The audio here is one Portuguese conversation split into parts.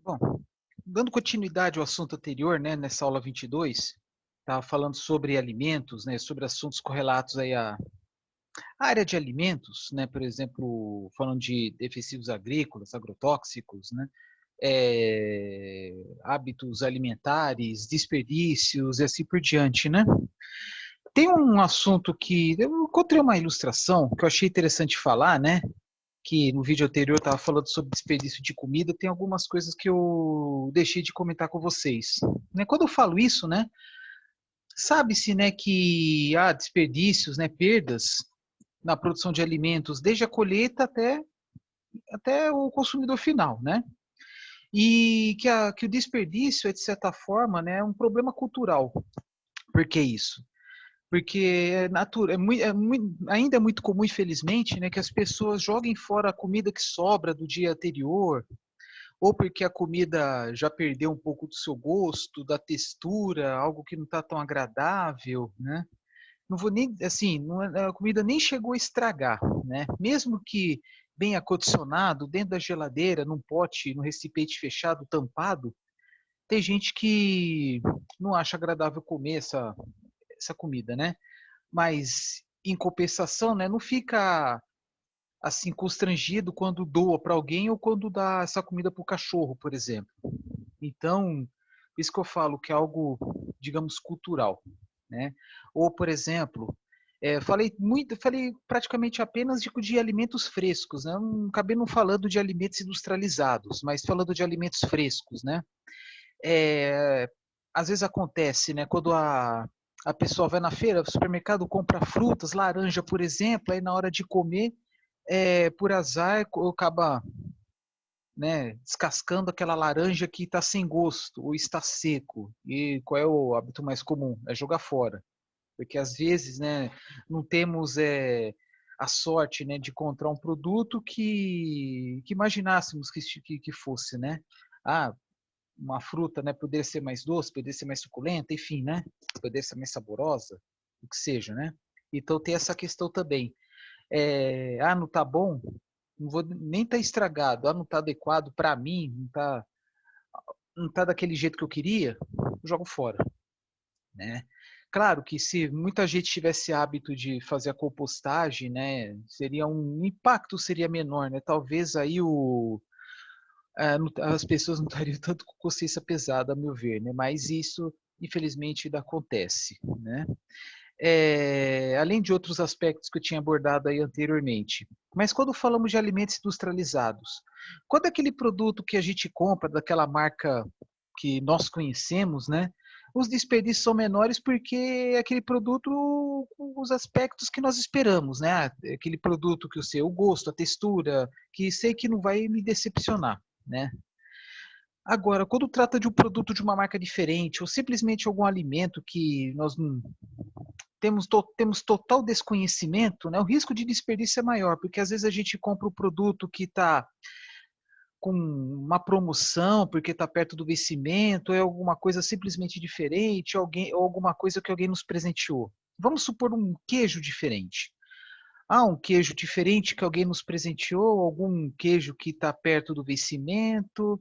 Bom, dando continuidade ao assunto anterior, né, nessa aula 22, estava falando sobre alimentos, né, sobre assuntos correlatos aí à área de alimentos, né, por exemplo, falando de defensivos agrícolas, agrotóxicos, né, hábitos alimentares, desperdícios e assim por diante, né. Tem um assunto que eu encontrei uma ilustração que eu achei interessante falar, né, que no vídeo anterior eu estava falando sobre desperdício de comida, tem algumas coisas que eu deixei de comentar com vocês. Né, quando eu falo isso, né, sabe-se, né, que há desperdícios, né, perdas na produção de alimentos, desde a colheita até o consumidor final, né? E que o desperdício é, de certa forma, né, um problema cultural. Por que isso? Porque ainda é muito comum, infelizmente, né, que as pessoas joguem fora a comida que sobra do dia anterior, ou porque a comida já perdeu um pouco do seu gosto, da textura, algo que não está tão agradável, né? Não vou nem, assim, a comida nem chegou a estragar, né? Mesmo que bem acondicionado, dentro da geladeira, num pote, num recipiente fechado, tampado, tem gente que não acha agradável comer essa comida, né? Mas, em compensação, né, não fica assim constrangido quando doa para alguém ou quando dá essa comida para o cachorro, por exemplo. Então, isso que eu falo que é algo, digamos, cultural, né? Ou, por exemplo, falei praticamente apenas de alimentos frescos, né? Não acabei não falando de alimentos industrializados, mas falando de alimentos frescos, né? É, às vezes acontece, né? Quando a pessoa vai na feira, no supermercado, compra frutas, laranja, por exemplo, aí na hora de comer, por azar, acaba, né, descascando aquela laranja que está sem gosto ou está seco. E qual é o hábito mais comum? É jogar fora. Porque às vezes, né, não temos a sorte, né, de encontrar um produto que imaginássemos que fosse, né? Ah, uma fruta, né, poderia ser mais doce, poderia ser mais suculenta, enfim, né? Poderia ser mais saborosa, o que seja, né? Então tem essa questão também. Não tá bom, não vou nem tá estragado, não tá adequado para mim, não tá daquele jeito que eu queria, eu jogo fora, né? Claro que se muita gente tivesse hábito de fazer a compostagem, né, o impacto seria menor, né? Talvez aí as pessoas não estariam tanto com consciência pesada, a meu ver, né? Mas isso, infelizmente, ainda acontece, né? Além de outros aspectos que eu tinha abordado aí anteriormente. Mas quando falamos de alimentos industrializados, quando aquele produto que a gente compra daquela marca que nós conhecemos, né? Os desperdícios são menores porque é aquele produto com os aspectos que nós esperamos, né? Aquele produto que eu sei o gosto, a textura, que sei que não vai me decepcionar, né? Agora, quando trata de um produto de uma marca diferente, ou simplesmente algum alimento que nós não temos total desconhecimento, né, o risco de desperdício é maior, porque às vezes a gente compra o produto que está com uma promoção, porque está perto do vencimento, é alguma coisa simplesmente diferente, ou alguma coisa que alguém nos presenteou. Vamos supor um queijo diferente. Um queijo diferente que alguém nos presenteou, algum queijo que está perto do vencimento,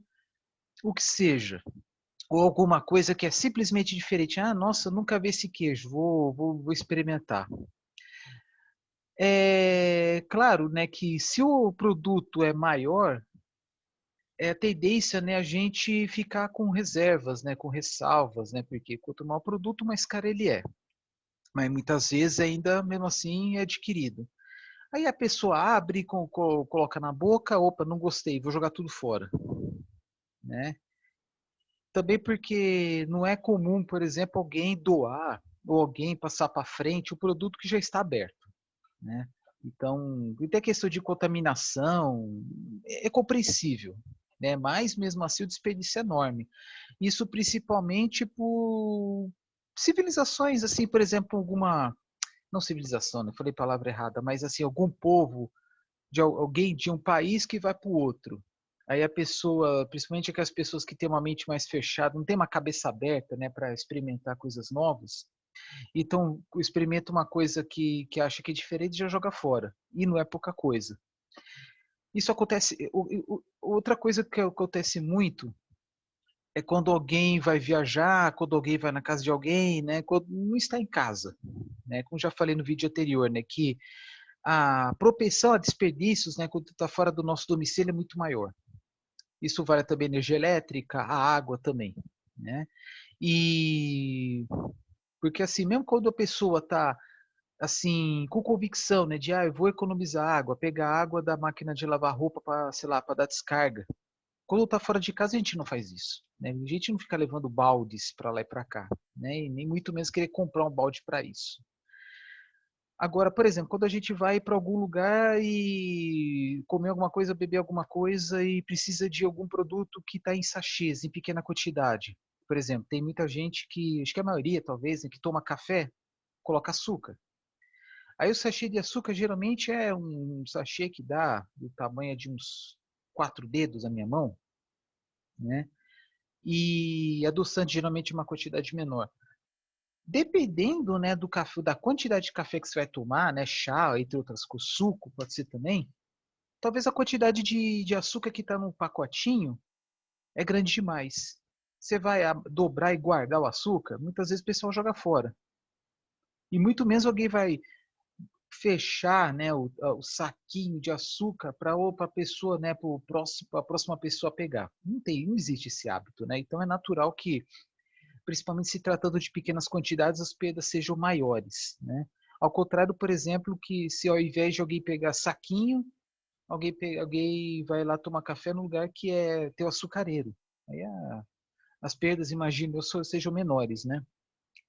o que seja. Ou alguma coisa que é simplesmente diferente. Nossa, nunca vi esse queijo, vou experimentar. É claro, né, que se o produto é maior, é a tendência, né, a gente ficar com reservas, né, com ressalvas, né, porque quanto maior o produto, mais caro ele é. Mas muitas vezes ainda, mesmo assim, é adquirido. Aí a pessoa abre, coloca na boca, opa, não gostei, vou jogar tudo fora, né? Também porque não é comum, por exemplo, alguém doar ou alguém passar para frente o produto que já está aberto, né? Então, até questão de contaminação é compreensível, né? Mas mesmo assim o desperdício é enorme. Isso principalmente por civilizações, assim, por exemplo, não civilização, não falei a palavra errada, mas assim, algum povo, de alguém de um país que vai para o outro. Aí a pessoa, principalmente aquelas pessoas que têm uma mente mais fechada, não tem uma cabeça aberta, né, para experimentar coisas novas, então, experimenta uma coisa que acha que é diferente e já joga fora. E não é pouca coisa. Isso acontece. Outra coisa que acontece muito, é quando alguém vai viajar, quando alguém vai na casa de alguém, né? Quando não está em casa, né? Como já falei no vídeo anterior, né? Que a propensão a desperdícios, né? Quando está fora do nosso domicílio é muito maior. Isso vale também a energia elétrica, a água também, né? E porque assim, mesmo quando a pessoa está assim, com convicção, né, de eu vou economizar água, pegar água da máquina de lavar roupa para, sei lá, para dar descarga. Quando está fora de casa, a gente não faz isso, né? A gente não fica levando baldes para lá e para cá, né? E nem muito menos querer comprar um balde para isso. Agora, por exemplo, quando a gente vai para algum lugar e comer alguma coisa, beber alguma coisa e precisa de algum produto que está em sachês, em pequena quantidade. Por exemplo, tem muita gente que, acho que a maioria talvez, né, que toma café, coloca açúcar. Aí o sachê de açúcar geralmente é um sachê que dá do tamanho de uns 4 dedos na minha mão, né? E adoçante geralmente uma quantidade menor. Dependendo, né, do café, da quantidade de café que você vai tomar, né, chá, entre outras coisas, suco pode ser também, talvez a quantidade de açúcar que está no pacotinho é grande demais. Você vai dobrar e guardar o açúcar, muitas vezes o pessoal joga fora. E muito menos alguém vai fechar, né, o saquinho de açúcar para a pessoa, né, para a próxima pessoa pegar. Não existe esse hábito, né? Então é natural que, principalmente se tratando de pequenas quantidades, as perdas sejam maiores, né? Ao contrário, por exemplo, que se ao invés de alguém pegar saquinho, alguém vai lá tomar café no lugar que é teu açucareiro. Aí as perdas, imagino, sejam menores, né?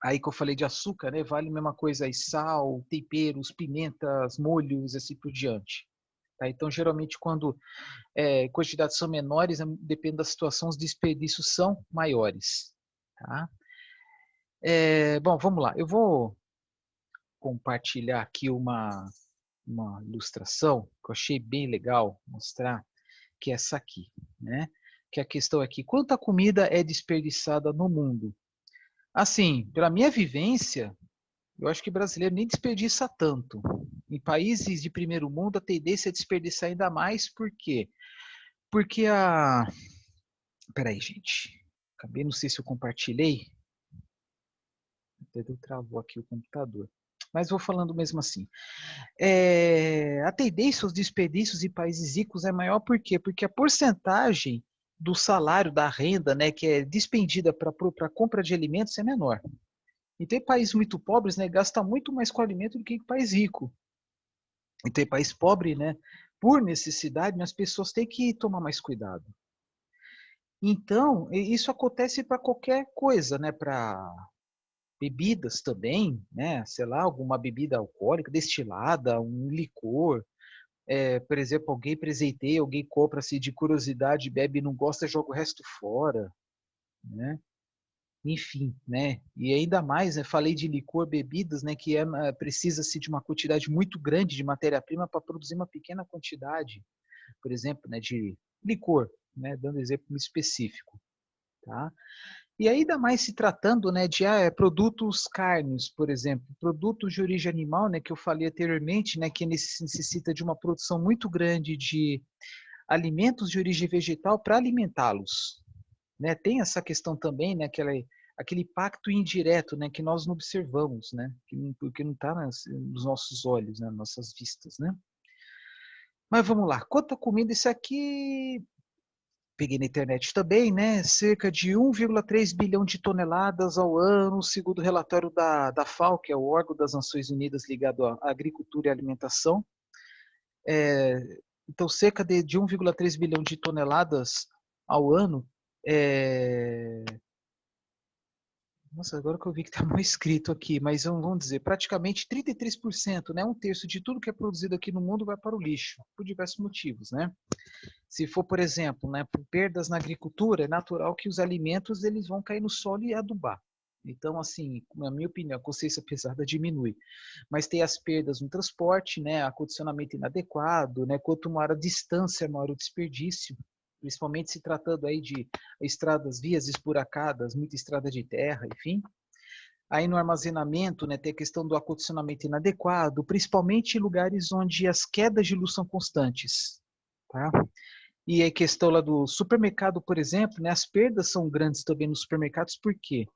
Aí que eu falei de açúcar, né? Vale a mesma coisa aí, sal, temperos, pimentas, molhos, assim por diante. Tá? Então, geralmente, quando quantidades são menores, depende da situação, os desperdícios são maiores. Tá? Bom, vamos lá. Eu vou compartilhar aqui uma ilustração que eu achei bem legal mostrar, que é essa aqui, né? Que a questão aqui, quanta comida é desperdiçada no mundo? Assim, pela minha vivência, eu acho que brasileiro nem desperdiça tanto. Em países de primeiro mundo, a tendência é desperdiçar ainda mais, por quê? Porque a... Peraí, gente. Acabei, não sei se eu compartilhei. Até travou aqui o computador. Mas vou falando mesmo assim. A tendência aos desperdícios em países ricos é maior por quê? Porque a porcentagem do salário, da renda, né, que é despendida para a compra de alimentos é menor. E tem países muito pobres, né, gasta muito mais com alimento do que país rico. E tem país pobre, né, por necessidade, mas as pessoas têm que tomar mais cuidado. Então, isso acontece para qualquer coisa, né, para bebidas também, né, sei lá, alguma bebida alcoólica, destilada, um licor, por exemplo, alguém presenteia, alguém compra-se de curiosidade, bebe, não gosta, joga o resto fora, né? Enfim, né? E ainda mais, né, falei de licor, bebidas, né, que precisa-se de uma quantidade muito grande de matéria-prima para produzir uma pequena quantidade, por exemplo, né, de licor, né, dando exemplo específico, tá? E ainda mais se tratando, né, de produtos carnes, por exemplo, produtos de origem animal, né, que eu falei anteriormente, né, que necessita de uma produção muito grande de alimentos de origem vegetal para alimentá-los, né? Tem essa questão também, né, aquele impacto indireto, né, que nós não observamos, né, porque não está nos nossos olhos, né, nas nossas vistas, né? Mas vamos lá, quanta comida isso aqui? Peguei na internet também, né? Cerca de 1,3 bilhão de toneladas ao ano, segundo o relatório da FAO, que é o órgão das Nações Unidas ligado à agricultura e alimentação. Então, cerca de 1,3 bilhão de toneladas ao ano. Nossa, agora que eu vi que está mal escrito aqui, mas vamos dizer, praticamente 33%, né? Um terço de tudo que é produzido aqui no mundo vai para o lixo, por diversos motivos, né? Se for, por exemplo, né, por perdas na agricultura, é natural que os alimentos eles vão cair no solo e adubar. Então, assim, na minha opinião, a consciência pesada diminui. Mas tem as perdas no transporte, né, acondicionamento inadequado, né, quanto maior a distância, maior o desperdício, principalmente se tratando aí de estradas, vias esburacadas, muita estrada de terra, enfim. Aí no armazenamento, né, tem a questão do acondicionamento inadequado, principalmente em lugares onde as quedas de luz são constantes, tá? E a questão lá do supermercado, por exemplo, né, as perdas são grandes também nos supermercados, por quê?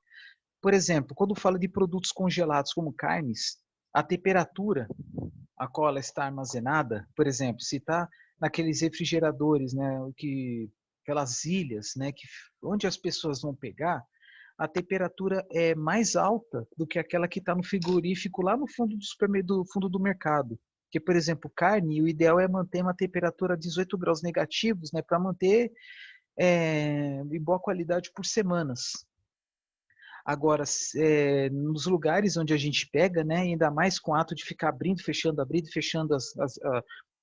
Por exemplo, quando fala de produtos congelados como carnes, a temperatura a qual ela está armazenada, por exemplo, se está naqueles refrigeradores, né, aquelas ilhas, né, onde as pessoas vão pegar, a temperatura é mais alta do que aquela que está no frigorífico lá no fundo do fundo do mercado. Porque, por exemplo, carne, o ideal é manter uma temperatura 18 graus negativos, né, para manter em boa qualidade por semanas. Agora, nos lugares onde a gente pega, né, ainda mais com o ato de ficar abrindo e fechando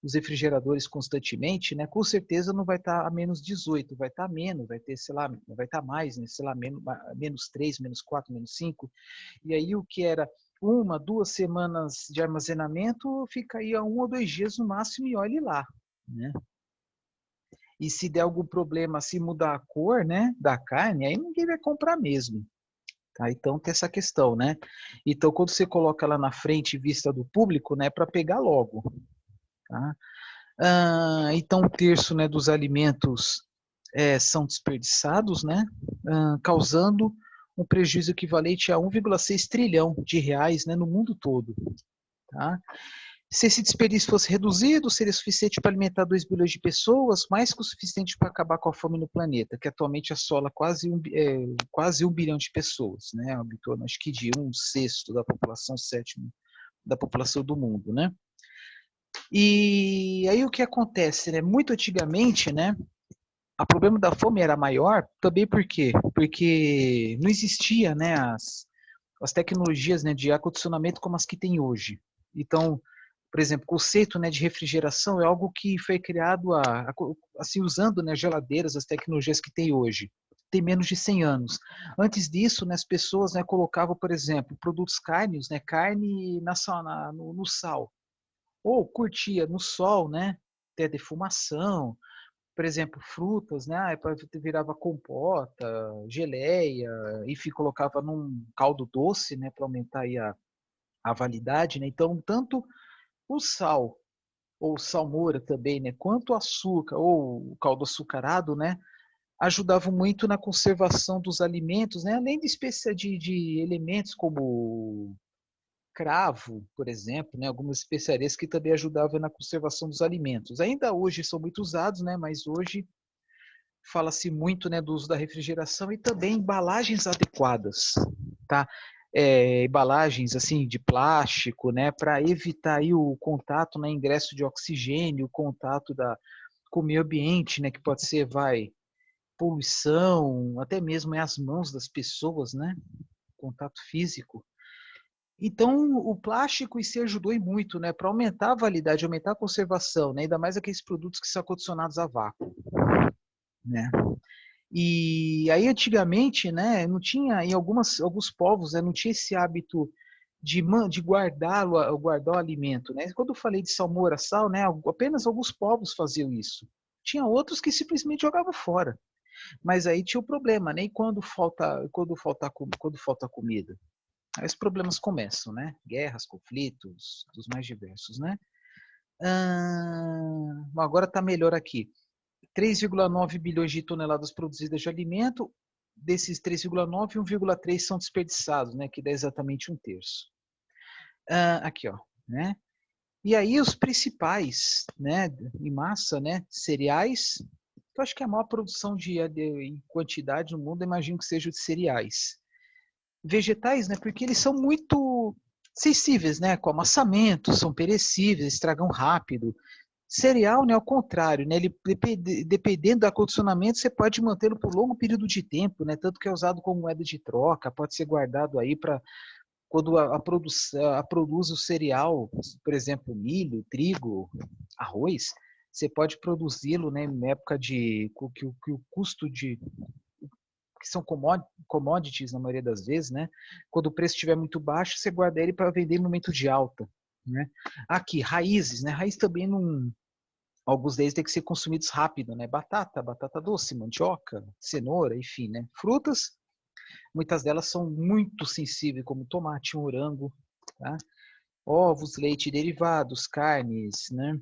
os refrigeradores constantemente, né, com certeza não vai estar a menos 18, vai estar menos, vai ter, sei lá, vai estar mais, né, sei lá, menos 3, menos 4, menos 5. E aí o que era 1, 2 semanas de armazenamento fica aí a 1 ou 2 dias no máximo e olhe lá, né? E se der algum problema, se mudar a cor, né, da carne, aí ninguém vai comprar mesmo. Tá? Então tem essa questão, né? Então quando você coloca lá na frente vista do público, né, para pegar logo, tá? Então 1/3, né, dos alimentos são desperdiçados, né, causando um prejuízo equivalente a 1,6 trilhão de reais, né, no mundo todo, tá? Se esse desperdício fosse reduzido, seria suficiente para alimentar 2 bilhões de pessoas, mais que o suficiente para acabar com a fome no planeta, que atualmente assola quase 1 bilhão de pessoas, né? Acho que de 1/6 da população, 1/7 da população do mundo, né? E aí o que acontece, né? Muito antigamente, né? O problema da fome era maior, também por quê? Porque não existia, né, as tecnologias, né, de ar-condicionamento como as que tem hoje. Então, por exemplo, o conceito, né, de refrigeração é algo que foi criado assim, usando, né, geladeiras, as tecnologias que tem hoje. Tem menos de 100 anos. Antes disso, né, as pessoas, né, colocavam, por exemplo, produtos carnes, né, carne no sal. Ou curtia no sol, né, até defumação. Por exemplo, frutas, né, virava compota, geleia, enfim, colocava num caldo doce, né, para aumentar aí a validade, né? Então, tanto o sal ou salmoura também, né, quanto o açúcar ou o caldo açucarado, né, ajudavam muito na conservação dos alimentos, né, além de elementos como cravo, por exemplo, né, algumas especiarias que também ajudavam na conservação dos alimentos. Ainda hoje são muito usados, né, mas hoje fala-se muito, né, do uso da refrigeração e também embalagens adequadas, tá? Embalagens assim de plástico, né, para evitar aí o contato, né, ingresso de oxigênio, o contato com o meio ambiente, né, que pode ser, poluição, até mesmo as mãos das pessoas, né, contato físico. Então, o plástico em si ajudou e muito, né, para aumentar a validade, aumentar a conservação, né, ainda mais aqueles produtos que são condicionados a vácuo, né? E aí antigamente, né, não tinha em alguns povos, né, não tinha esse hábito de guardar o alimento, né? Quando eu falei de salmoura, sal, né, apenas alguns povos faziam isso. Tinha outros que simplesmente jogavam fora. Mas aí tinha o problema, né? E quando falta comida, aí os problemas começam, né? Guerras, conflitos, dos mais diversos, né? Agora está melhor aqui. 3,9 bilhões de toneladas produzidas de alimento, desses 3,9, 1,3 são desperdiçados, né, que dá exatamente 1/3. Aqui, ó, né? E aí os principais, né, em massa, né, cereais, eu acho que a maior produção em quantidade no mundo, eu imagino que seja de cereais. Vegetais, né, porque eles são muito sensíveis, né, com amassamento, são perecíveis, estragam rápido. Cereal, né, ao contrário, né, ele, dependendo do acondicionamento, você pode mantê-lo por longo período de tempo, né, tanto que é usado como moeda de troca, pode ser guardado aí para quando produz o cereal, por exemplo, milho, trigo, arroz, você pode produzi-lo, né, em época que o custo que são commodities na maioria das vezes, né? Quando o preço estiver muito baixo, você guarda ele para vender em momento de alta, né? Aqui, raízes, né? Raiz também não. Alguns deles têm que ser consumidos rápido, né? Batata doce, mandioca, cenoura, enfim, né? Frutas, muitas delas são muito sensíveis, como tomate, morango, tá? Ovos, leite, derivados, carnes, né?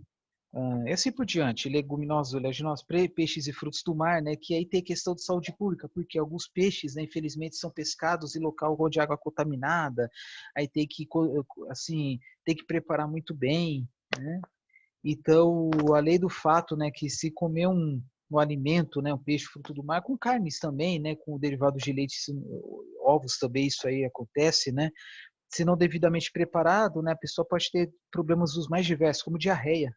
E assim por diante, leguminosos, oleaginosas, peixes e frutos do mar, né, que aí tem questão de saúde pública, porque alguns peixes, né, infelizmente, são pescados em local de água contaminada, aí tem que, assim, tem que preparar muito bem, né? Então, além do fato, né, que se comer um alimento, né, um peixe, fruto do mar, com carnes também, né, com derivados de leite, ovos também, isso aí acontece, né? Se não devidamente preparado, né, a pessoa pode ter problemas dos mais diversos, como diarreia,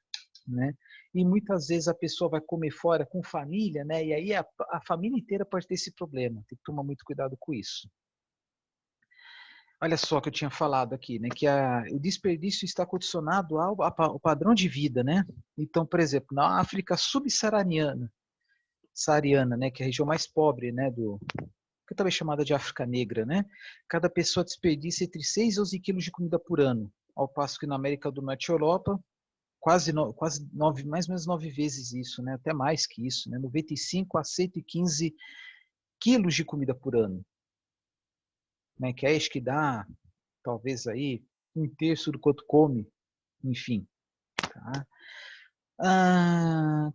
né? E muitas vezes a pessoa vai comer fora com família, né? E aí a família inteira pode ter esse problema. Tem que tomar muito cuidado com isso. Olha só que eu tinha falado aqui, né? Que o desperdício está condicionado ao padrão de vida, né? Então, por exemplo, na África subsaariana, né? Que é a região mais pobre, né? Que também é chamada de África Negra, né? Cada pessoa desperdiça entre 6 e 11 quilos de comida por ano, ao passo que na América do Norte e Europa quase 9, mais ou menos 9 vezes isso, né? Até mais que isso, né? 95 a 115 quilos de comida por ano, né? Que é acho que dá, talvez aí, um terço do quanto come, enfim, tá?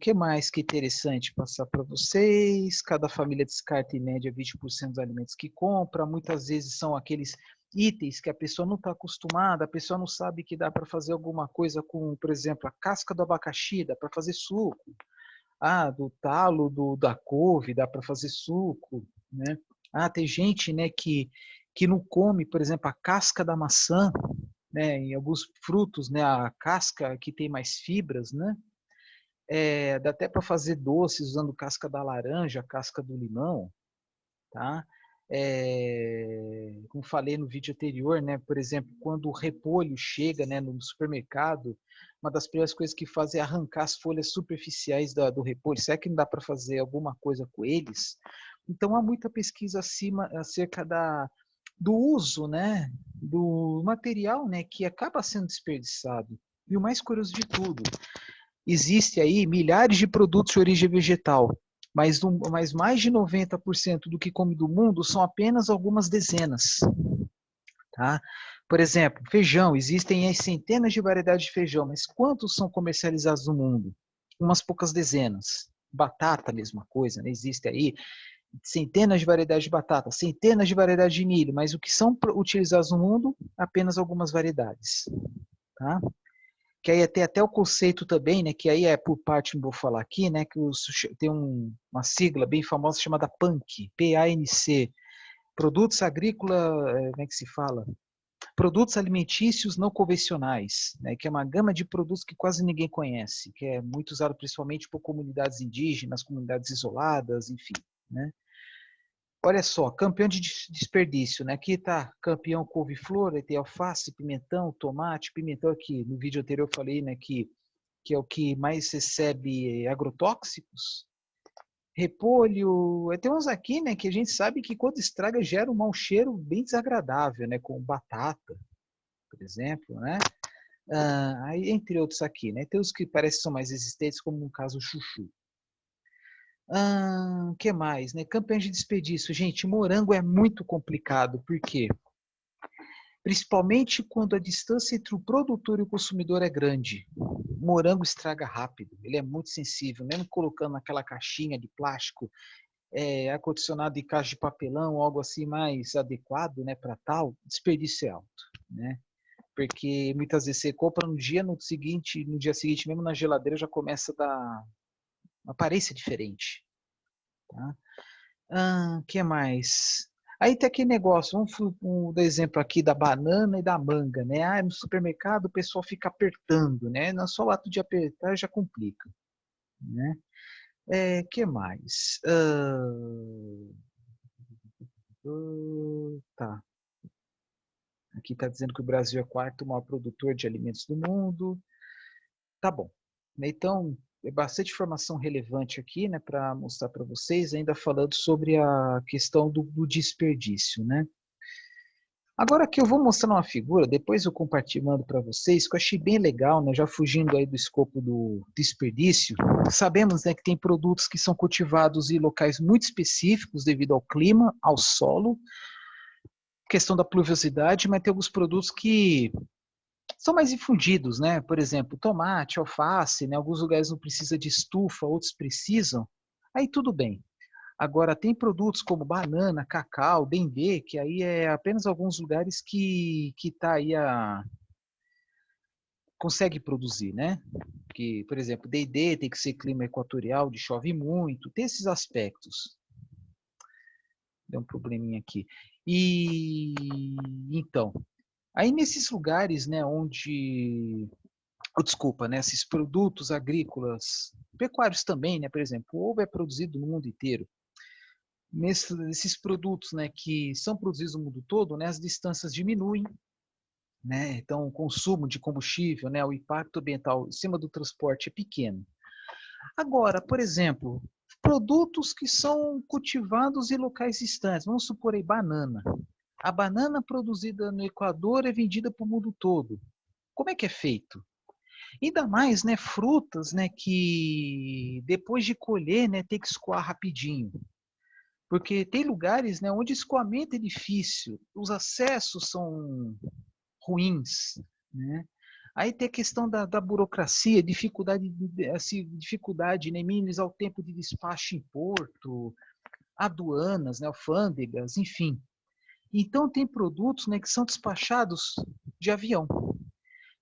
Que mais que interessante passar para vocês? Cada família descarta em média 20% dos alimentos que compra. Muitas vezes são aqueles itens que a pessoa não está acostumada, a pessoa não sabe que dá para fazer alguma coisa com, por exemplo, a casca do abacaxi, dá para fazer suco. Do talo da couve, dá para fazer suco, né? Tem gente, né, que não come, por exemplo, a casca da maçã, né? Em alguns frutos, né, a casca que tem mais fibras, né? Dá até para fazer doces usando casca da laranja, casca do limão, tá? Como falei no vídeo anterior, né? Por exemplo, quando o repolho chega, né, no supermercado, uma das primeiras coisas que faz é arrancar as folhas superficiais do repolho. Será que não dá para fazer alguma coisa com eles? Então há muita pesquisa acerca do uso, né, do material, né, que acaba sendo desperdiçado. E o mais curioso de tudo, existe aí milhares de produtos de origem vegetal, mas mais de 90% do que come do mundo são apenas algumas dezenas. Tá? Por exemplo, feijão, existem centenas de variedades de feijão, mas quantos são comercializados no mundo? Umas poucas dezenas. Batata, mesma coisa, né? Existe aí centenas de variedades de batata, centenas de variedades de milho, mas o que são utilizados no mundo, apenas algumas variedades. Tá? Que aí tem até o conceito também, né, que aí é por parte, não vou falar aqui, né, que tem uma sigla bem famosa chamada PANC, P-A-N-C, Produtos Agrícolas, como é que se fala? Produtos Alimentícios Não Convencionais, né, que é uma gama de produtos que quase ninguém conhece, que é muito usado principalmente por comunidades indígenas, comunidades isoladas, enfim, né. Olha só, campeão de desperdício, né? Aqui está campeão couve-flor, tem alface, pimentão, tomate, pimentão aqui. No vídeo anterior eu falei, né, que é o que mais recebe agrotóxicos. Repolho, tem uns aqui, né, que a gente sabe que quando estraga gera um mau cheiro bem desagradável, né, com batata, por exemplo, né? Aí, entre outros aqui, né? Tem os que parecem que são mais resistentes, como no caso o chuchu. Que mais, né? Campanha de desperdício. Gente, morango é muito complicado, por quê? Principalmente quando a distância entre o produtor e o consumidor é grande. O morango estraga rápido, ele é muito sensível, mesmo colocando naquela caixinha de plástico, acondicionado em caixa de papelão, algo assim mais adequado, né, para tal, desperdício é alto, né? Porque muitas vezes você compra no dia seguinte mesmo na geladeira já começa a dar uma aparência diferente, tá? Que mais? Aí tem aquele negócio, vamos dar exemplo aqui da banana e da manga, né? No supermercado o pessoal fica apertando, né? Não só o ato de apertar já complica, né? Que mais? Tá. Aqui está dizendo que o Brasil é o quarto maior produtor de alimentos do mundo. Tá bom. Então, é bastante informação relevante aqui, né, para mostrar para vocês, ainda falando sobre a questão do desperdício, né? Agora aqui eu vou mostrar uma figura, depois eu compartilhando para vocês, que eu achei bem legal, né, já fugindo aí do escopo do desperdício. Sabemos, né, que tem produtos que são cultivados em locais muito específicos devido ao clima, ao solo, questão da pluviosidade, mas tem alguns produtos que são mais difundidos, né? Por exemplo, tomate, alface, né? Alguns lugares não precisa de estufa, outros precisam. Aí tudo bem. Agora, tem produtos como banana, cacau, dendê, que aí é apenas alguns lugares que tá aí consegue produzir, né? Que, por exemplo, dendê tem que ser clima equatorial, de chove muito, tem esses aspectos. Deu um probleminha aqui. E então, aí nesses lugares, né, onde, desculpa, né, esses produtos agrícolas, pecuários também, né, por exemplo, o ovo é produzido no mundo inteiro. Nesses produtos, né, que são produzidos no mundo todo, né, as distâncias diminuem, né, então o consumo de combustível, né, o impacto ambiental em cima do transporte é pequeno. Agora, por exemplo, produtos que são cultivados em locais distantes, vamos supor aí banana. A banana produzida no Equador é vendida para o mundo todo. Como é que é feito? Ainda mais, né, frutas, né, que depois de colher, né, tem que escoar rapidinho. Porque tem lugares, né, onde o escoamento é difícil, os acessos são ruins, né? Aí tem a questão da burocracia, dificuldade, né, minimizar o tempo de despacho em porto, aduanas, né, alfândegas, enfim. Então tem produtos, né, que são despachados de avião.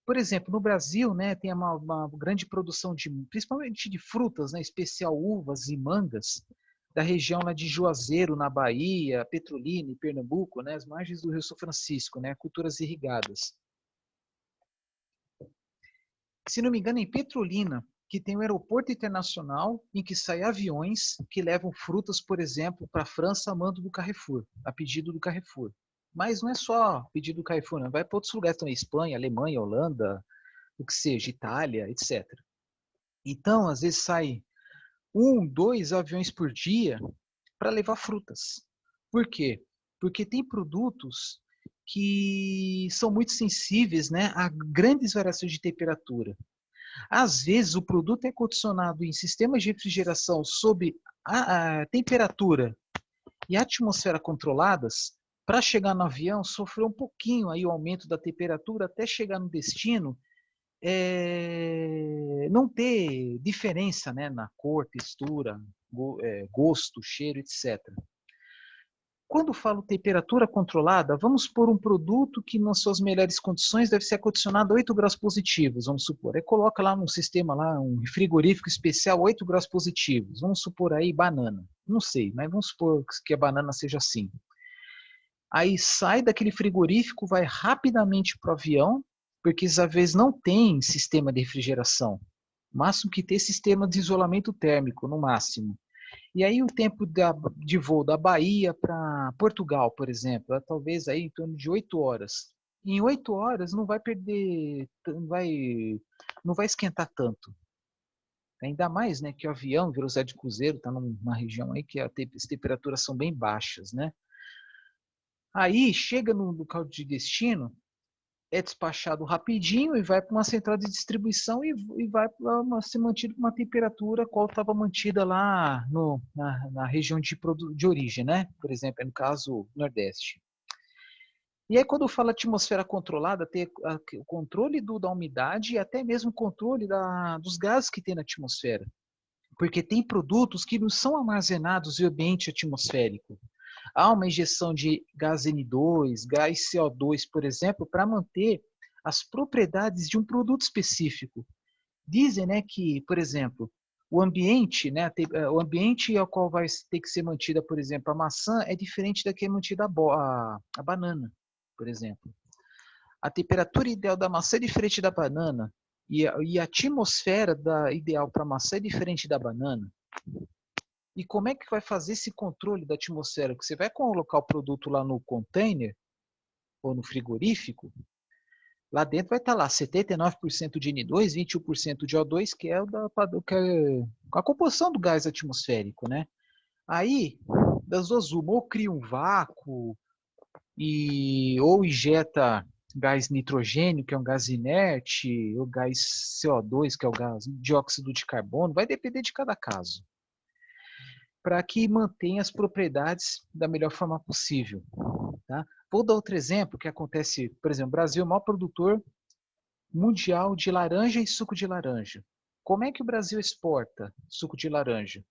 Por exemplo, no Brasil, né, tem uma grande produção de, principalmente de frutas, né, especial uvas e mangas, da região lá de Juazeiro, na Bahia, Petrolina, em Pernambuco, né, as margens do Rio São Francisco, né, culturas irrigadas. Se não me engano, em Petrolina, que tem um aeroporto internacional em que saem aviões que levam frutas, por exemplo, para a França a mando do Carrefour, a pedido do Carrefour. Mas não é só pedido do Carrefour, não. Vai para outros lugares também, Espanha, Alemanha, Holanda, o que seja, Itália, etc. Então, às vezes sai 2 aviões por dia para levar frutas. Por quê? Porque tem produtos que são muito sensíveis, né, a grandes variações de temperatura. Às vezes, o produto é condicionado em sistemas de refrigeração sob a temperatura e a atmosfera controladas para chegar no avião, sofrer um pouquinho aí o aumento da temperatura até chegar no destino, não ter diferença, né, na cor, textura, gosto, cheiro, etc. Quando falo temperatura controlada, vamos supor um produto que nas suas melhores condições deve ser acondicionado a 8 graus positivos, vamos supor. Aí coloca lá num sistema, lá, um frigorífico especial, 8 graus positivos. Vamos supor aí banana. Não sei, mas vamos supor que a banana seja assim. Aí sai daquele frigorífico, vai rapidamente para o avião, porque às vezes não tem sistema de refrigeração. O máximo que tem é sistema de isolamento térmico, no máximo. E aí o tempo de voo da Bahia para Portugal, por exemplo, é talvez aí em torno de 8 horas. Em 8 horas não vai perder, não vai esquentar tanto. Ainda mais, né, que o avião, velocidade de cruzeiro, está numa região aí que as temperaturas são bem baixas, né? Aí chega no local de destino, é despachado rapidinho e vai para uma central de distribuição e vai para ser mantido com uma temperatura qual estava mantida lá na região de origem, né? Por exemplo, no caso, Nordeste. E aí, quando fala atmosfera controlada, tem o controle da umidade e até mesmo o controle dos gases que tem na atmosfera. Porque tem produtos que não são armazenados em ambiente atmosférico. Há uma injeção de gás N2, gás CO2, por exemplo, para manter as propriedades de um produto específico. Dizem, né, que, por exemplo, o ambiente, né, o ambiente ao qual vai ter que ser mantida, por exemplo, a maçã é diferente da que é mantida a banana, por exemplo. A temperatura ideal da maçã é diferente da banana e a atmosfera ideal para a maçã é diferente da banana. E como é que vai fazer esse controle da atmosfera? Que você vai colocar o produto lá no container ou no frigorífico, lá dentro vai estar lá 79% de N2, 21% de O2, que é, a composição do gás atmosférico, né? Aí, das duas uma, ou cria um vácuo ou injeta gás nitrogênio, que é um gás inerte, ou gás CO2, que é o gás dióxido de carbono, vai depender de cada caso, para que mantenha as propriedades da melhor forma possível. Tá? Vou dar outro exemplo que acontece, por exemplo, o Brasil é o maior produtor mundial de laranja e suco de laranja. Como é que o Brasil exporta suco de laranja?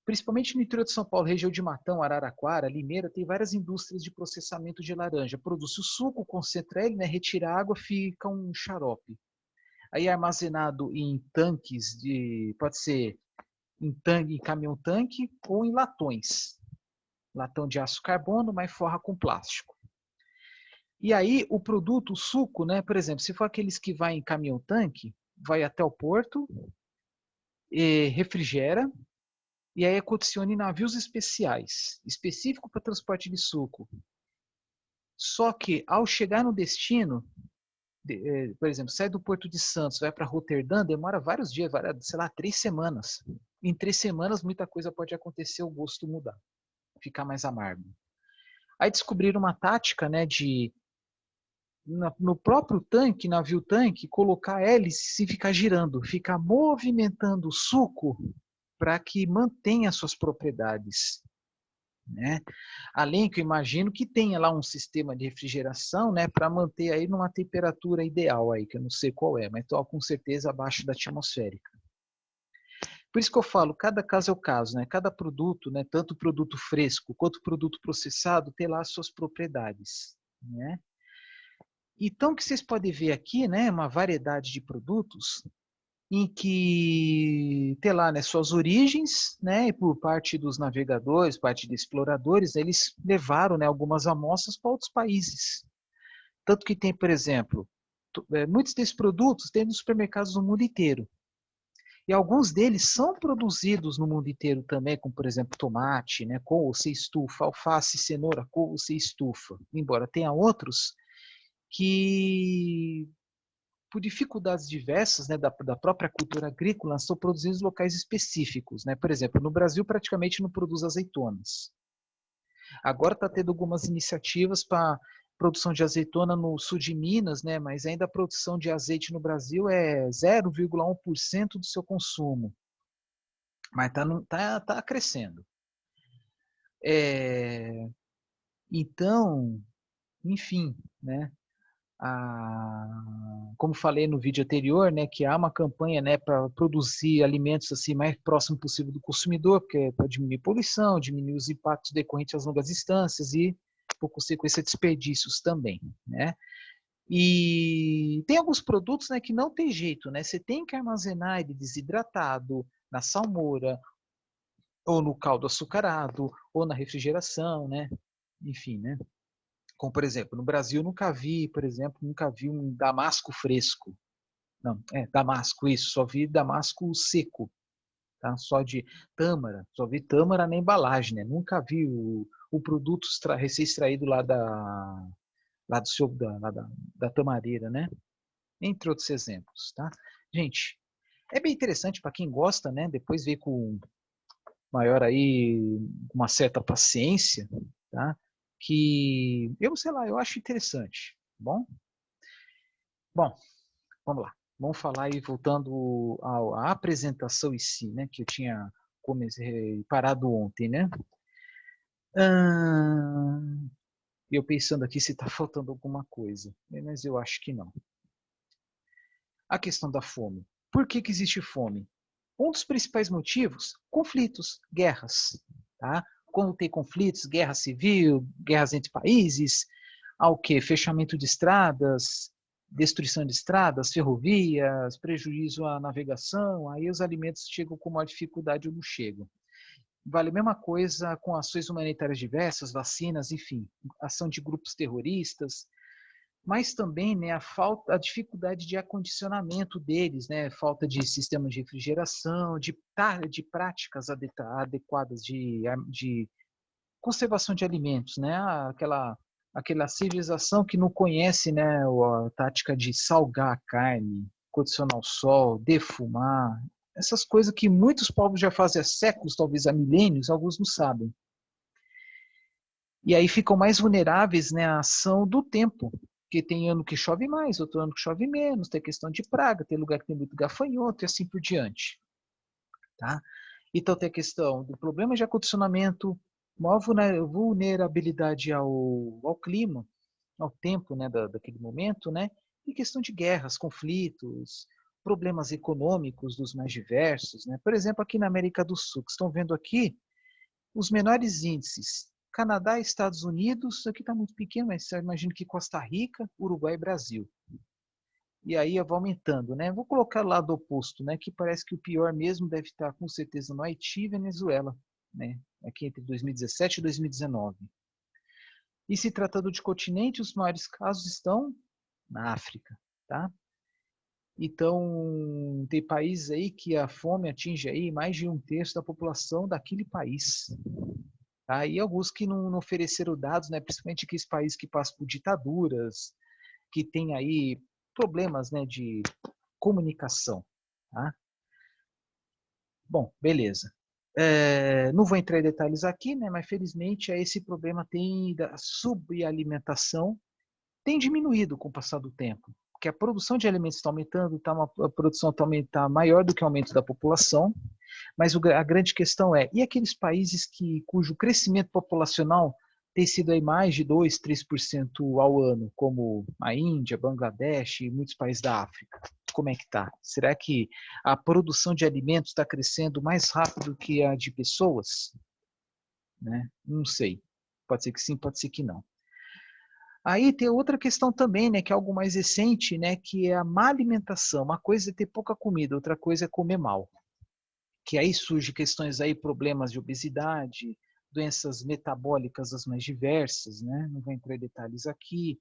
Principalmente no interior de São Paulo, região de Matão, Araraquara, Limeira, tem várias indústrias de processamento de laranja. Produz o suco, concentra ele, né, retira a água, fica um xarope. Aí é armazenado em tanques pode ser em caminhão-tanque ou em latões. Latão de aço carbono, mas forra com plástico. E aí o produto, o suco, né, por exemplo, se for aqueles que vai em caminhão-tanque, vai até o porto, refrigera, e aí condiciona em navios especiais, específico para transporte de suco. Só que ao chegar no destino, por exemplo, sai do Porto de Santos, vai para Roterdã, demora vários dias, sei lá, 3 semanas. Em 3 semanas, muita coisa pode acontecer, o gosto mudar, ficar mais amargo. Aí descobriram uma tática, né, de no próprio tanque, navio-tanque, colocar hélice e ficar girando, ficar movimentando o suco para que mantenha suas propriedades. Né? Além que eu imagino que tenha lá um sistema de refrigeração, né, para manter aí numa temperatura ideal aí, que eu não sei qual é, mas estou com certeza abaixo da atmosférica. Por isso que eu falo, cada caso é o caso, né? Cada produto, né, tanto produto fresco quanto produto processado, tem lá as suas propriedades, né? Então, o que vocês podem ver aqui, né, uma variedade de produtos em que tem lá, né, suas origens, né, e por parte dos navegadores, parte de exploradores, eles levaram, né, algumas amostras para outros países. Tanto que tem, por exemplo, muitos desses produtos tem nos supermercados do mundo inteiro. E alguns deles são produzidos no mundo inteiro também, como, por exemplo, tomate, né, com ou sem estufa, alface, cenoura, com ou sem estufa. Embora tenha outros que por dificuldades diversas, né, da própria cultura agrícola, são produzidos em locais específicos. Né? Por exemplo, no Brasil praticamente não produz azeitonas. Agora está tendo algumas iniciativas para produção de azeitona no sul de Minas, né? Mas ainda a produção de azeite no Brasil é 0,1% do seu consumo. Mas tá crescendo. Então, enfim, né? Como falei no vídeo anterior, né, que há uma campanha, né, para produzir alimentos assim mais próximo possível do consumidor, porque é para diminuir poluição, diminuir os impactos decorrentes às longas distâncias e, por consequência, desperdícios também, né? E tem alguns produtos, né, que não tem jeito, né? Você tem que armazenar ele desidratado, na salmoura, ou no caldo açucarado, ou na refrigeração, né? Enfim, né? Como, por exemplo, no Brasil nunca vi um damasco fresco. Não, damasco, isso, só vi damasco seco, tá? Só de tâmara, só vi tâmara na embalagem, né? Nunca vi o produto recém-extraído lá da tamareira, né? Entre outros exemplos, tá? Gente, é bem interessante para quem gosta, né? Depois ver com maior aí, uma certa paciência, tá? Que eu, sei lá, eu acho interessante, tá bom? Bom, vamos lá. Vamos falar aí, voltando à apresentação em si, né? Que eu tinha parado ontem, né? Eu pensando aqui se está faltando alguma coisa, mas eu acho que não. A questão da fome. Por que existe fome? Um dos principais motivos, conflitos, guerras. Tá? Quando tem conflitos, guerra civil, guerras entre países, há o quê? Fechamento de estradas, destruição de estradas, ferrovias, prejuízo à navegação, aí os alimentos chegam com maior dificuldade ou não chegam. Vale a mesma coisa com ações humanitárias diversas, vacinas, enfim, ação de grupos terroristas, mas também, né, a dificuldade de acondicionamento deles, né, falta de sistemas de refrigeração, de práticas adequadas de conservação de alimentos, né, aquela civilização que não conhece, né, a tática de salgar a carne, condicionar o sol, defumar, essas coisas que muitos povos já fazem há séculos, talvez há milênios, alguns não sabem. E aí ficam mais vulneráveis, né, à ação do tempo, porque tem ano que chove mais, outro ano que chove menos, tem questão de praga, tem lugar que tem muito gafanhoto e assim por diante. Tá? Então tem a questão do problema de acondicionamento, maior vulnerabilidade ao clima, ao tempo, né, daquele momento, né, e questão de guerras, conflitos, problemas econômicos dos mais diversos, né? Por exemplo, aqui na América do Sul, que estão vendo aqui os menores índices. Canadá, Estados Unidos, aqui está muito pequeno, mas eu imagino que Costa Rica, Uruguai e Brasil. E aí eu vou aumentando, né? Vou colocar o lado oposto, né? Que parece que o pior mesmo deve estar com certeza no Haiti e Venezuela, né? Aqui entre 2017 e 2019. E se tratando de continente, os maiores casos estão na África, tá? Então, tem países aí que a fome atinge aí mais de 1/3 da população daquele país. Tá? E alguns que não ofereceram dados, né? Principalmente aqueles países que passam por ditaduras, que tem aí problemas, né, de comunicação. Tá? Bom, beleza. Não vou entrar em detalhes aqui, né, mas felizmente esse problema da subalimentação tem diminuído com o passar do tempo, porque a produção de alimentos está aumentando, a produção está maior do que o aumento da população, mas a grande questão e aqueles países cujo crescimento populacional tem sido aí mais de 2, 3% ao ano, como a Índia, Bangladesh e muitos países da África? Como é que está? Será que a produção de alimentos está crescendo mais rápido que a de pessoas? Né? Não sei. Pode ser que sim, pode ser que não. Aí tem outra questão também, né, que é algo mais recente, né, que é a má alimentação. Uma coisa é ter pouca comida, outra coisa é comer mal. Que aí surgem questões aí, problemas de obesidade, doenças metabólicas as mais diversas, né? Não vou entrar em detalhes aqui.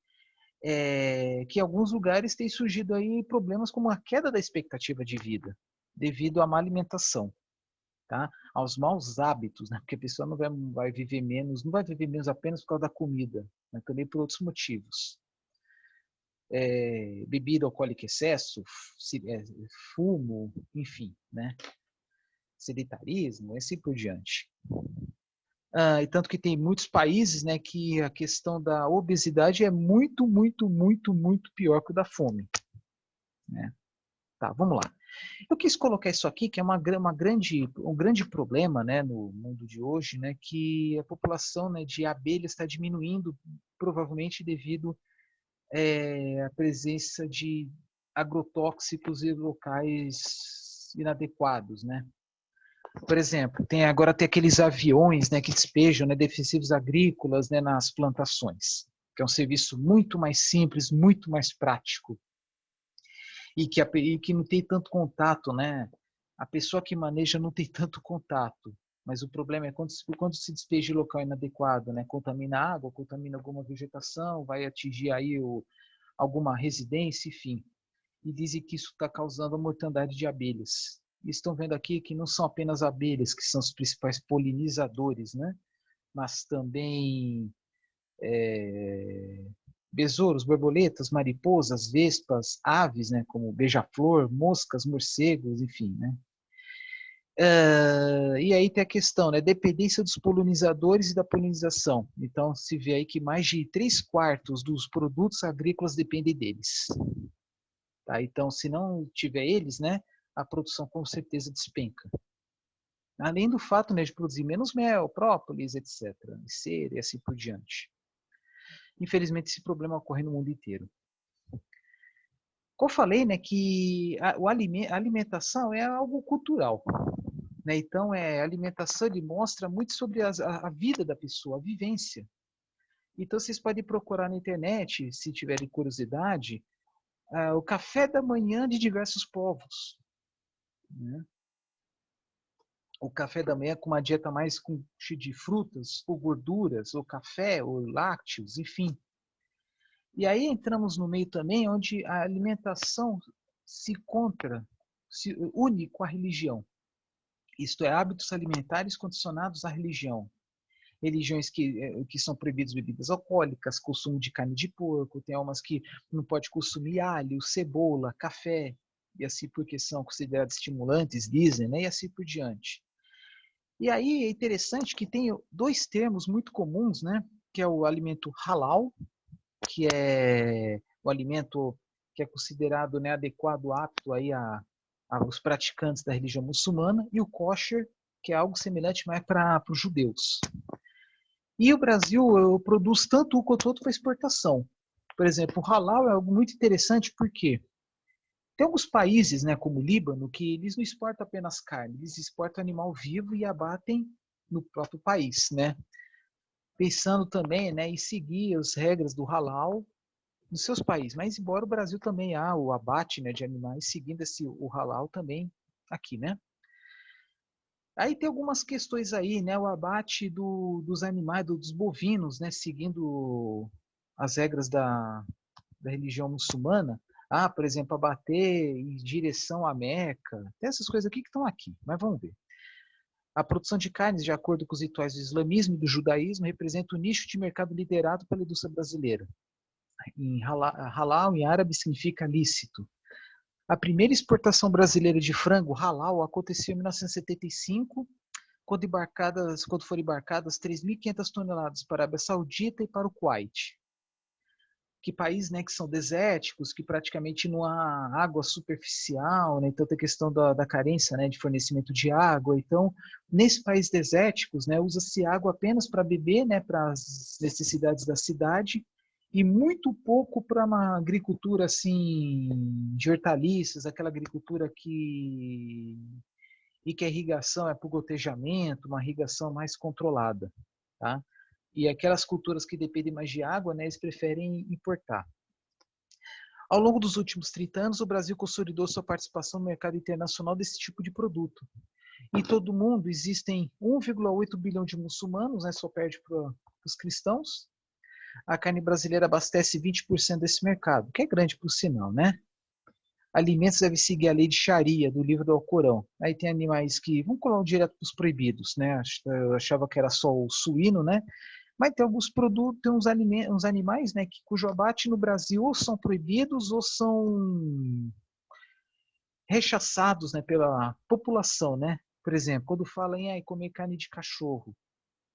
Que em alguns lugares tem surgido aí problemas como a queda da expectativa de vida, devido à má alimentação, tá? Aos maus hábitos, né? Porque a pessoa não vai viver menos, não vai viver menos apenas por causa da comida, mas também por outros motivos. Bebida alcoólica em excesso, fumo, enfim, né? Sedentarismo, e assim por diante. E tanto que tem muitos países, né, que a questão da obesidade é muito, muito, muito, muito pior que o da fome. Né? Tá, vamos lá. Eu quis colocar isso aqui, que é um grande problema, né, no mundo de hoje, né, que a população, né, de abelhas está diminuindo, provavelmente devido à presença de agrotóxicos em locais inadequados, né? Por exemplo, agora tem aqueles aviões, né, que despejam, né, defensivos agrícolas, né, nas plantações, que é um serviço muito mais simples, muito mais prático e que não tem tanto contato, né? A pessoa que maneja não tem tanto contato, mas o problema é quando se despeja em local inadequado, né? Contamina a água, contamina alguma vegetação, vai atingir aí alguma residência, enfim. E dizem que isso está causando a mortandade de abelhas. E estão vendo aqui que não são apenas abelhas que são os principais polinizadores, né? Mas também besouros, borboletas, mariposas, vespas, aves, né? Como beija-flor, moscas, morcegos, enfim, né? E aí tem a questão, né? Dependência dos polinizadores e da polinização. Então, se vê aí que mais de 3/4 dos produtos agrícolas dependem deles. Tá? Então, se não tiver eles, né, a produção com certeza despenca. Além do fato, né, de produzir menos mel, própolis, etc., cera e assim por diante. Infelizmente, esse problema ocorre no mundo inteiro. Como eu falei, né, que a alimentação é algo cultural. Né? Então, a alimentação ele mostra muito sobre a vida da pessoa, a vivência. Então, vocês podem procurar na internet, se tiverem curiosidade, o café da manhã de diversos povos. Né? O café da manhã com uma dieta mais cheia de frutas, ou gorduras, ou café, ou lácteos, enfim. E aí entramos no meio também onde a alimentação se une com a religião. Isto é, hábitos alimentares condicionados à religião. Religiões que são proibidas bebidas alcoólicas, consumo de carne de porco, tem umas que não pode consumir alho, cebola, café, e assim porque são considerados estimulantes, dizem, né? E assim por diante. E aí é interessante que tem dois termos muito comuns, né? Que é o alimento halal, que é o alimento que é considerado, né, adequado, apto aí aos praticantes da religião muçulmana, e o kosher, que é algo semelhante mais para os judeus. E o Brasil produz tanto um quanto outro para exportação. Por exemplo, o halal é algo muito interessante porque tem alguns países, né, como o Líbano, que eles não exportam apenas carne, eles exportam animal vivo e abatem no próprio país, né? Pensando também, né, em seguir as regras do halal nos seus países. Mas embora o Brasil também há o abate, né, de animais, seguindo o halal também aqui, né? Aí tem algumas questões aí, né? O abate dos animais, dos bovinos, né? Seguindo as regras da religião muçulmana. Ah, por exemplo, abater em direção à Meca. Tem essas coisas aqui que estão aqui, mas vamos ver. A produção de carnes, de acordo com os rituais do islamismo e do judaísmo, representa o nicho de mercado liderado pela indústria brasileira. Em halal, em árabe, significa lícito. A primeira exportação brasileira de frango halal aconteceu em 1975, quando foram embarcadas 3.500 toneladas para a Arábia Saudita e para o Kuwait. Que países, né, que são desérticos, que praticamente não há água superficial, né, então tem a questão da carência, né, de fornecimento de água. Então, nesses países desérticos, né, usa-se água apenas para beber, né, para as necessidades da cidade, e muito pouco para uma agricultura assim de hortaliças, aquela agricultura que a irrigação é por gotejamento, uma irrigação mais controlada, tá? E aquelas culturas que dependem mais de água, né, eles preferem importar. Ao longo dos últimos 30 anos, o Brasil consolidou sua participação no mercado internacional desse tipo de produto. Em todo o mundo, existem 1,8 bilhão de muçulmanos, né, só perde para os cristãos. A carne brasileira abastece 20% desse mercado, que é grande por sinal, né? Alimentos devem seguir a lei de Sharia, do livro do Alcorão. Aí tem animais que, vamos colocar direto para os proibidos, né? Eu achava que era só o suíno, né? Mas tem alguns produtos, tem uns animais, né, cujo abate no Brasil ou são proibidos ou são rechaçados, né, pela população, né? Por exemplo, quando fala em comer carne de cachorro,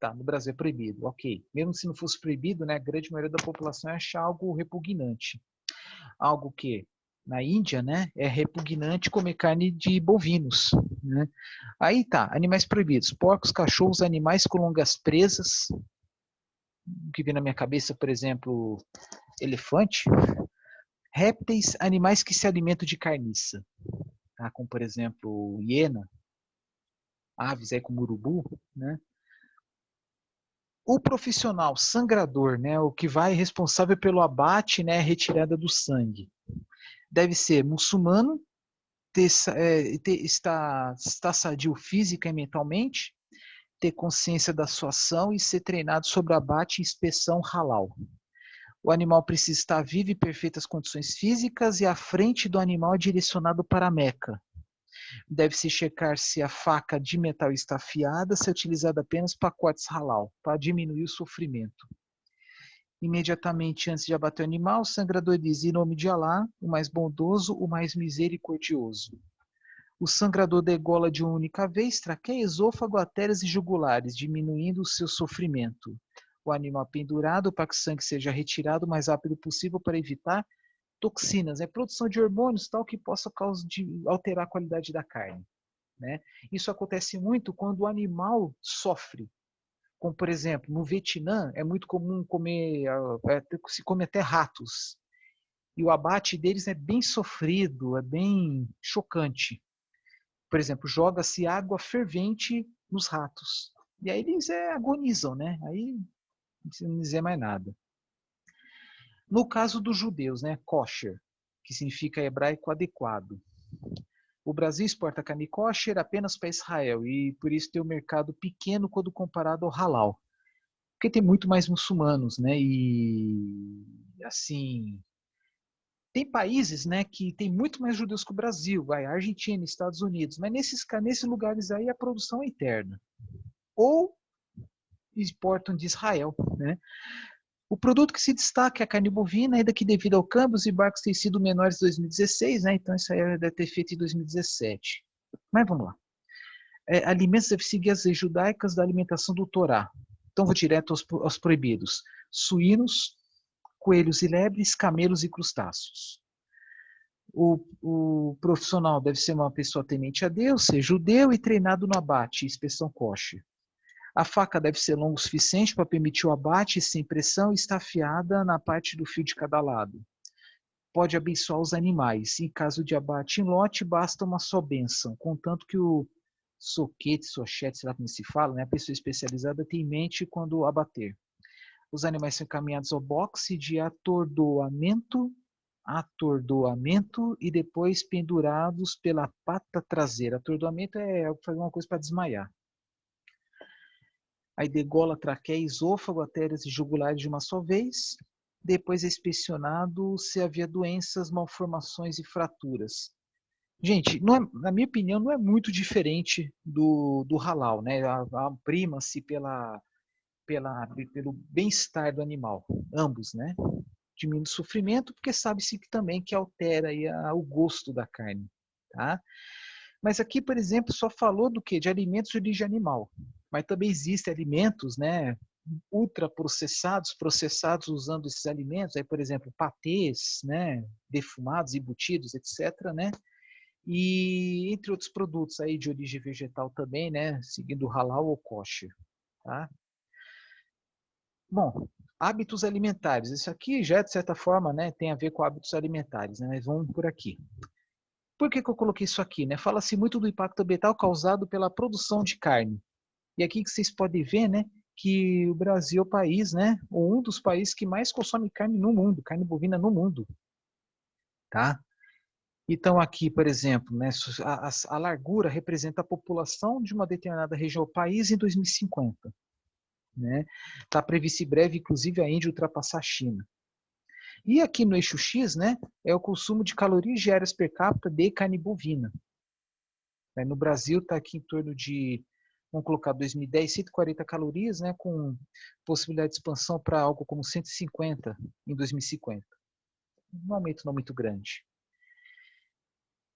tá, no Brasil é proibido, ok. Mesmo se não fosse proibido, né, a grande maioria da população ia achar algo repugnante. Algo que na Índia, né, é repugnante comer carne de bovinos, né? Aí tá, animais proibidos: porcos, cachorros, animais com longas presas. O que vem na minha cabeça, por exemplo, elefante. Répteis, animais que se alimentam de carniça, tá? Como por exemplo, hiena, aves aí como urubu, né? O profissional sangrador, né, o que vai responsável pelo abate, né, retirada do sangue, deve ser muçulmano, estar sadio física e mentalmente, ter consciência da sua ação e ser treinado sobre abate e inspeção halal. O animal precisa estar vivo e perfeitas condições físicas e a frente do animal é direcionado para a Meca. Deve-se checar se a faca de metal está afiada, se é utilizada apenas para cortes halal, para diminuir o sofrimento. Imediatamente antes de abater o animal, o sangrador diz: em nome de Alá, o mais bondoso, o mais misericordioso. O sangrador degola de uma única vez traqueia, esôfago, artérias e jugulares, diminuindo o seu sofrimento. O animal pendurado para que o sangue seja retirado o mais rápido possível para evitar toxinas, produção de hormônios tal que possa alterar a qualidade da carne, né? Isso acontece muito quando o animal sofre. Como, por exemplo, no Vietnã é muito comum comer, se come até ratos. E o abate deles é bem sofrido, é bem chocante. Por exemplo, joga-se água fervente nos ratos. E aí eles agonizam, né? Aí não precisa dizer mais nada. No caso dos judeus, né? Kosher, que significa hebraico adequado. O Brasil exporta carne kosher apenas para Israel e por isso tem um mercado pequeno quando comparado ao halal. Porque tem muito mais muçulmanos, né? E assim, tem países, né, que tem muito mais judeus que o Brasil, vai, Argentina, Estados Unidos, mas nesses lugares aí a produção é interna. Ou exportam de Israel, né? O produto que se destaca é a carne bovina, ainda que devido ao câmbio, os embarques têm sido menores em 2016, né? Então isso aí deve ter feito em 2017. Mas vamos lá. Alimentos devem seguir as leis judaicas da alimentação do Torá. Então vou direto aos proibidos: suínos, coelhos e lebres, camelos e crustáceos. O profissional deve ser uma pessoa temente a Deus, ser judeu e treinado no abate, inspeção kosher. A faca deve ser longa o suficiente para permitir o abate sem pressão e estar afiada na parte do fio de cada lado. Pode abençoar os animais. Em caso de abate em lote, basta uma só bênção, contanto que o soquete, sochete, sei lá como se fala, né? A pessoa especializada tem em mente quando abater. Os animais são encaminhados ao boxe de atordoamento e depois pendurados pela pata traseira. Atordoamento é fazer uma coisa para desmaiar. Aí degola, traqueia, esôfago, artérias e jugulares de uma só vez. Depois é inspecionado se havia doenças, malformações e fraturas. Gente, não é, na minha opinião, não é muito diferente do halal, né? Prima-se pelo bem-estar do animal, ambos, né? Diminui o sofrimento, porque sabe-se que também que altera aí o gosto da carne, tá? Mas aqui, por exemplo, só falou do quê? De alimentos de origem animal. Mas também existem alimentos, né, ultraprocessados, processados usando esses alimentos, aí, por exemplo, patês, né, defumados, embutidos, etc., né? E entre outros produtos aí de origem vegetal também, né, seguindo o halal ou kosher, tá? Bom, hábitos alimentares. Isso aqui já, de certa forma, né, tem a ver com hábitos alimentares, né? Mas vamos por aqui. Por que eu coloquei isso aqui? Né? Fala-se muito do impacto ambiental causado pela produção de carne. E aqui que vocês podem ver, né, que o Brasil é o país, né, ou um dos países que mais consome carne no mundo, carne bovina no mundo, tá? Então aqui, por exemplo, né, a largura representa a população de uma determinada região ou país em 2050. Né? Está previsto em breve, inclusive, a Índia ultrapassar a China. E aqui no eixo X, né, é o consumo de calorias diárias per capita de carne bovina. No Brasil está aqui em torno de, vamos colocar 2010, 140 calorias, né, com possibilidade de expansão para algo como 150 em 2050. Um aumento não muito grande.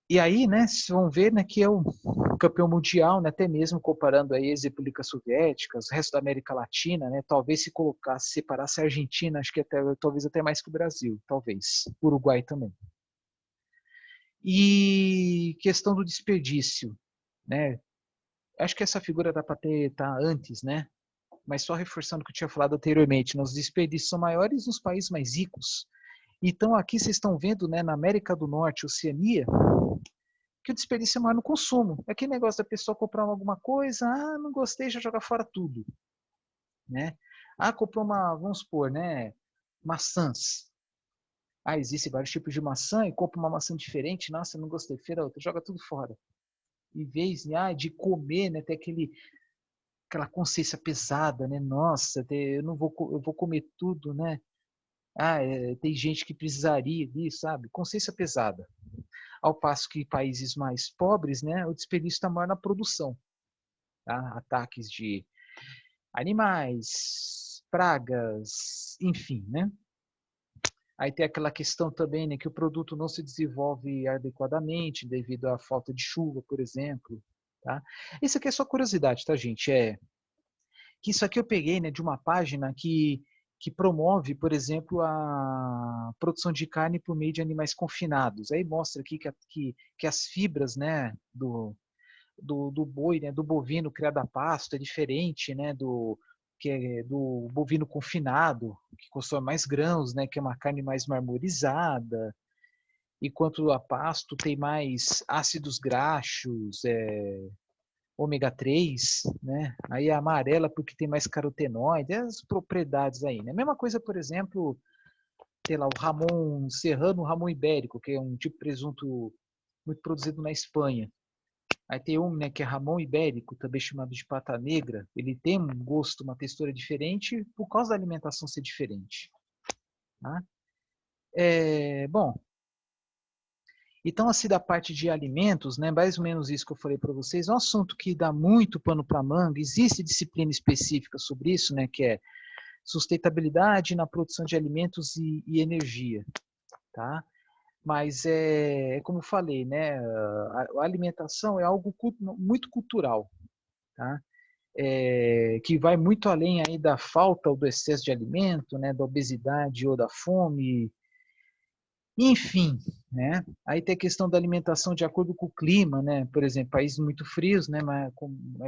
E aí, né, vocês vão ver, né, que é o campeão mundial, né, até mesmo comparando aí as repúblicas soviéticas, o resto da América Latina, né, talvez se colocasse, separasse a Argentina, acho que talvez até mais que o Brasil, talvez, Uruguai também. E questão do desperdício, né, acho que essa figura dá para ter tá antes, né, mas só reforçando o que eu tinha falado anteriormente, os desperdícios são maiores nos países mais ricos. Então aqui vocês estão vendo, né, na América do Norte, Oceania, que o desperdício é maior no consumo. É aquele negócio da pessoa comprar alguma coisa, não gostei, já joga fora tudo. Né? Comprou vamos supor, né, maçãs. Existem vários tipos de maçã e compra uma maçã diferente, nossa, não gostei, feira outra, joga tudo fora. Em vez de comer, né, ter aquela consciência pesada, né, nossa, eu vou comer tudo, né, tem gente que precisaria disso, sabe, consciência pesada. Ao passo que em países mais pobres, né, o desperdício está maior na produção. Tá? Ataques de animais, pragas, enfim, né? Aí tem aquela questão também, né, que o produto não se desenvolve adequadamente devido à falta de chuva, por exemplo. Tá? Isso aqui é só curiosidade, tá, gente? Que isso aqui eu peguei, né, de uma página que promove, por exemplo, a produção de carne por meio de animais confinados. Aí mostra aqui que as fibras, né, do boi, né, do bovino criado a pasto é diferente, né, do bovino confinado, que consome mais grãos, né, que é uma carne mais marmorizada, enquanto a pasto tem mais ácidos graxos, ômega 3, né? Aí a amarela porque tem mais carotenoide, as propriedades aí, né? Mesma coisa, por exemplo, sei lá, o Ramon Serrano, o Ramon Ibérico, que é um tipo de presunto muito produzido na Espanha. Aí tem um, né, que é Ramon Ibérico, também chamado de pata negra. Ele tem um gosto, uma textura diferente por causa da alimentação ser diferente. Tá? Bom, então, assim, da parte de alimentos, né, mais ou menos isso que eu falei para vocês, é um assunto que dá muito pano para manga, existe disciplina específica sobre isso, né, que é sustentabilidade na produção de alimentos e energia, tá? Mas como eu falei, né, a alimentação é algo muito cultural, tá? Que vai muito além aí da falta ou do excesso de alimento, né, da obesidade ou da fome, Enfim, né? Aí tem a questão da alimentação de acordo com o clima, né? Por exemplo, países muito frios, né? Mas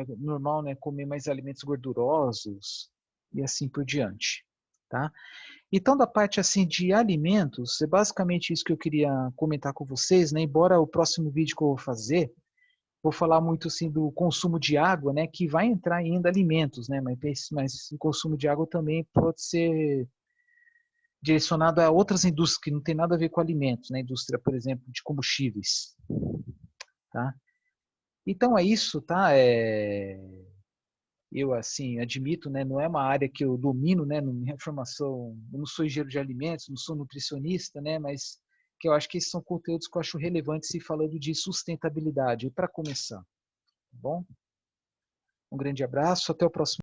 é normal, né? Comer mais alimentos gordurosos e assim por diante, tá? Então, da parte assim de alimentos, é basicamente isso que eu queria comentar com vocês, né? Embora o próximo vídeo que eu vou fazer, vou falar muito assim do consumo de água, né? Que vai entrar ainda alimentos, né? Mas o consumo de água também pode ser direcionado a outras indústrias que não tem nada a ver com alimentos, né? Indústria, por exemplo, de combustíveis, tá? Então é isso, tá? Eu assim admito, né? Não é uma área que eu domino, né? Minha formação, eu não sou engenheiro de alimentos, não sou nutricionista, né? Mas que eu acho que esses são conteúdos que eu acho relevantes se falando de sustentabilidade. E para começar, tá bom? Um grande abraço, até o próximo.